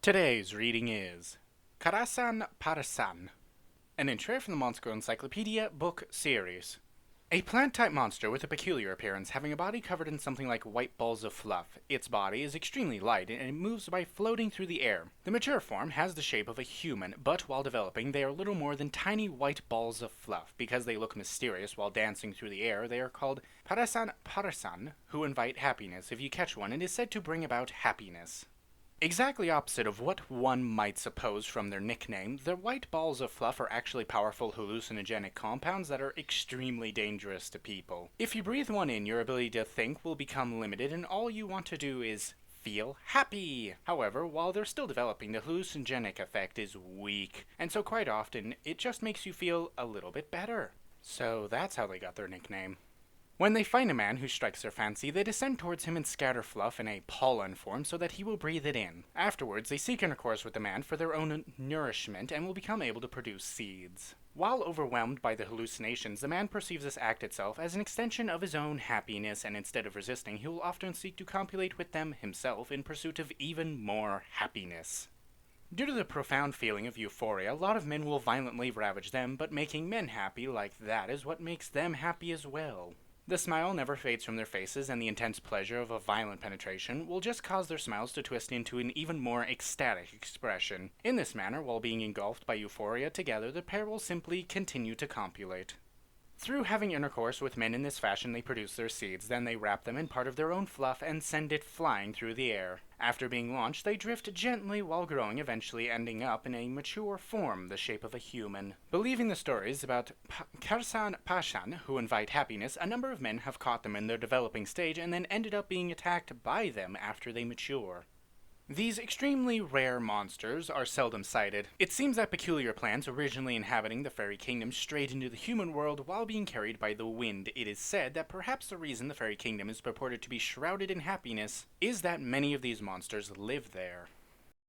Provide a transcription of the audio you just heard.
Today's reading is Kesaran Pasaran, an entry from the Monster Encyclopedia book series. A plant-type monster with a peculiar appearance, having a body covered in something like white balls of fluff. Its body is extremely light and it moves by floating through the air. The mature form has the shape of a human, but while developing they are little more than tiny white balls of fluff. Because they look mysterious while dancing through the air, they are called Kesaran Pasaran, who invite happiness. If you catch one, it is said to bring about happiness. Exactly opposite of what one might suppose from their nickname, the white balls of fluff are actually powerful hallucinogenic compounds that are extremely dangerous to people. If you breathe one in, your ability to think will become limited and all you want to do is feel happy. However, while they're still developing, the hallucinogenic effect is weak, and so quite often it just makes you feel a little bit better. So that's how they got their nickname. When they find a man who strikes their fancy, they descend towards him and scatter fluff in a pollen form so that he will breathe it in. Afterwards, they seek intercourse with the man for their own nourishment and will become able to produce seeds. While overwhelmed by the hallucinations, the man perceives this act itself as an extension of his own happiness, and instead of resisting, he will often seek to copulate with them himself in pursuit of even more happiness. Due to the profound feeling of euphoria, a lot of men will violently ravage them, but making men happy like that is what makes them happy as well. The smile never fades from their faces, and the intense pleasure of a violent penetration will just cause their smiles to twist into an even more ecstatic expression. In this manner, while being engulfed by euphoria together, the pair will simply continue to copulate. Through having intercourse with men in this fashion, they produce their seeds, then they wrap them in part of their own fluff and send it flying through the air. After being launched, they drift gently while growing, eventually ending up in a mature form, the shape of a human. Believing the stories about Kesaran Pasaran, who invite happiness, a number of men have caught them in their developing stage and then ended up being attacked by them after they mature. These extremely rare monsters are seldom sighted. It seems that peculiar plants originally inhabiting the fairy kingdom strayed into the human world while being carried by the wind. It is said that perhaps the reason the fairy kingdom is purported to be shrouded in happiness is that many of these monsters live there.